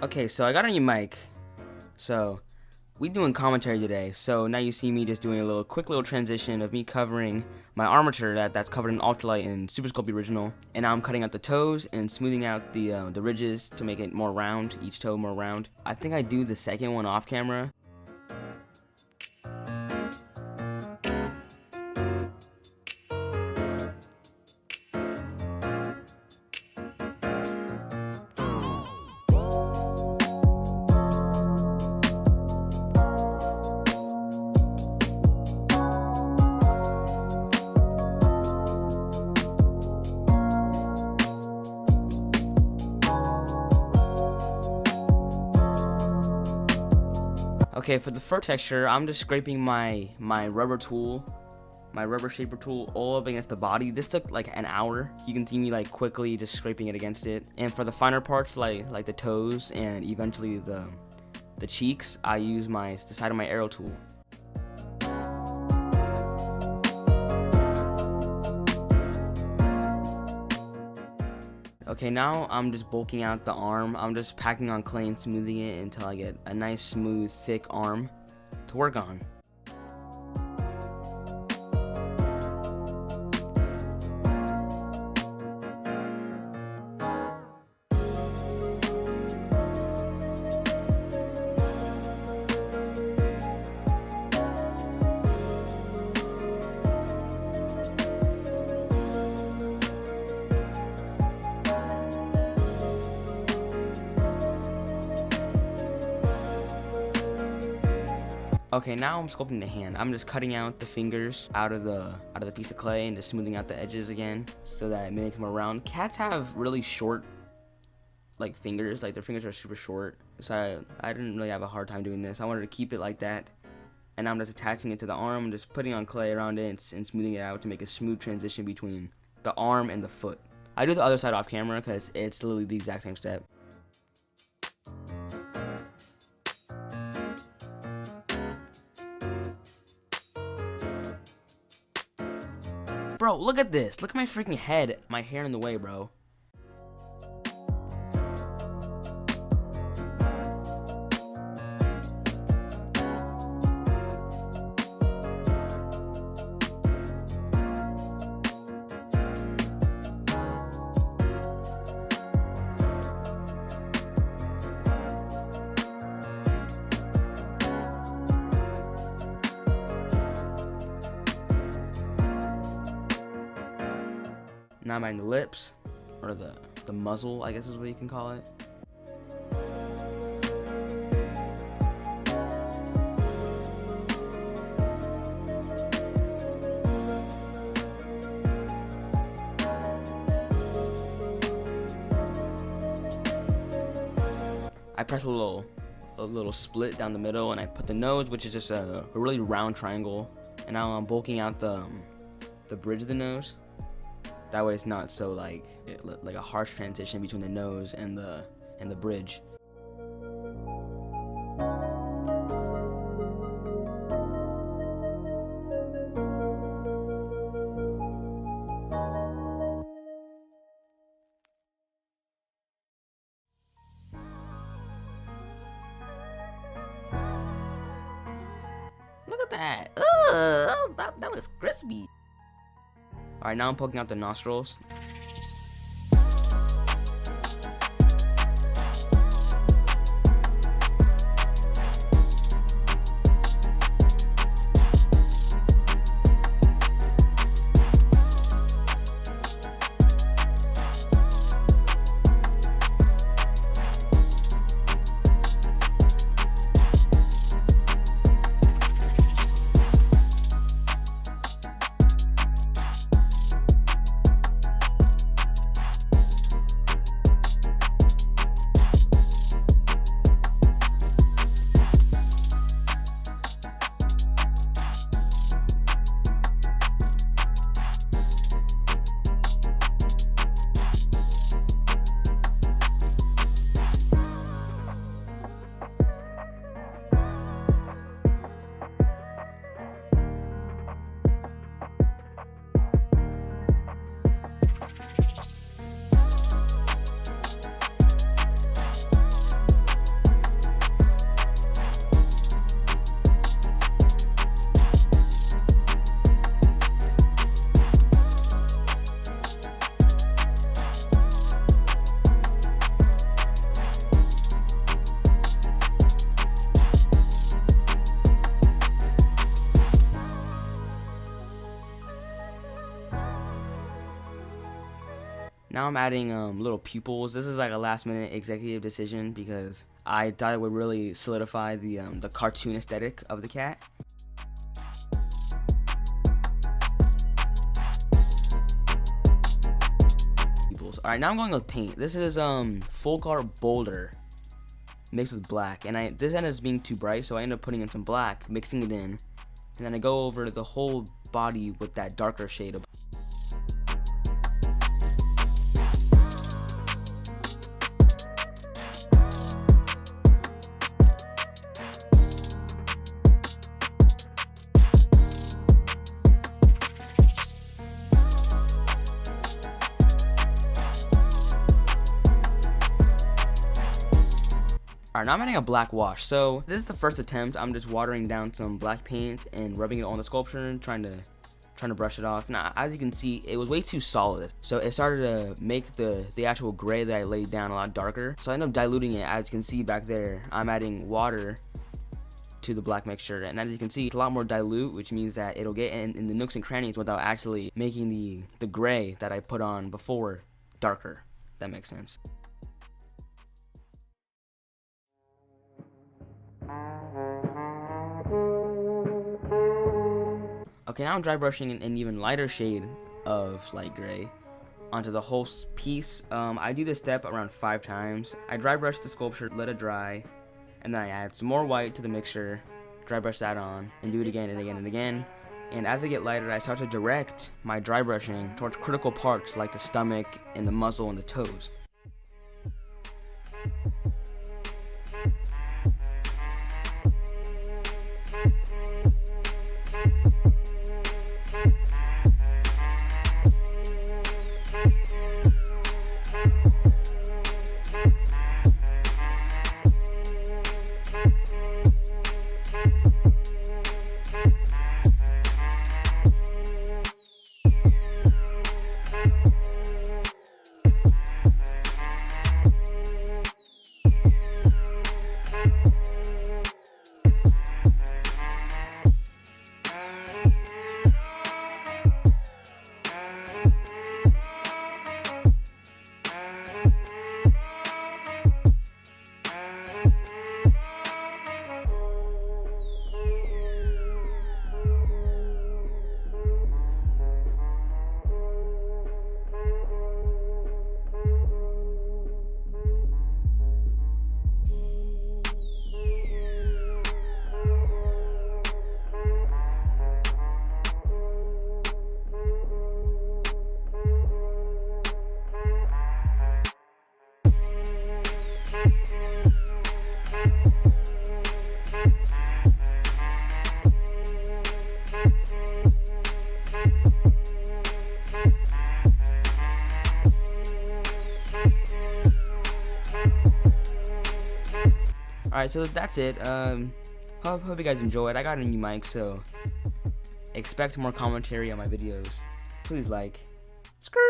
Okay, so I got a new mic. So we doing commentary today. So now you see me just doing a quick little transition of me covering my armature that's covered in ultralight and Super Sculpey original, and now I'm cutting out the toes and smoothing out the ridges to make it more round, each toe more round. I think I do the second one off camera. Okay, for the fur texture, I'm just scraping my rubber tool, my rubber shaper tool, all up against the body. This took like an hour. You can see me like quickly just scraping it against it. And for the finer parts, like the toes and eventually the cheeks, I use the side of my arrow tool. Okay, now I'm just bulking out the arm. I'm just packing on clay and smoothing it until I get a nice, smooth, thick arm to work on. Okay, now I'm sculpting the hand. I'm just cutting out the fingers out of the piece of clay and just smoothing out the edges again so that it makes them round. Cats have really short like fingers, like their fingers are super short. So I didn't really have a hard time doing this. I wanted to keep it like that. And I'm just attaching it to the arm, just putting on clay around it and smoothing it out to make a smooth transition between the arm and the foot. I do the other side off camera because it's literally the exact same step. Bro, look at this. Look at my freaking head. My hair in the way, bro. Now I'm adding the lips, or the muzzle, I guess is what you can call it. I press a little split down the middle, and I put the nose, which is just a really round triangle, and now I'm bulking out the bridge of the nose. That way it's not so like a harsh transition between the nose and the bridge. Look at that. Ugh, that looks crispy. Alright, now I'm poking out the nostrils. Now I'm adding little pupils. This is like a last minute executive decision because I thought it would really solidify the cartoon aesthetic of the cat. Alright, now I'm going with paint. This is full color boulder mixed with black, and this end is being too bright, so I end up putting in some black, mixing it in, and then I go over the whole body with that darker shade of. Alright, now I'm adding a black wash. So this is the first attempt. I'm just watering down some black paint and rubbing it on the sculpture and trying to brush it off. Now, as you can see, it was way too solid. So it started to make the actual gray that I laid down a lot darker. So I ended up diluting it. As you can see back there, I'm adding water to the black mixture. And as you can see, it's a lot more dilute, which means that it'll get in the nooks and crannies without actually making the gray that I put on before darker. If that makes sense. Okay, now I'm dry brushing an even lighter shade of light gray onto the whole piece. I do this step around 5 times. I dry brush the sculpture, let it dry, and then I add some more white to the mixture, dry brush that on, and do it again and again and again. And as I get lighter, I start to direct my dry brushing towards critical parts like the stomach and the muzzle and the toes. Alright, so that's it. Hope you guys enjoyed. I got a new mic, so expect more commentary on my videos. Please like. Skirt.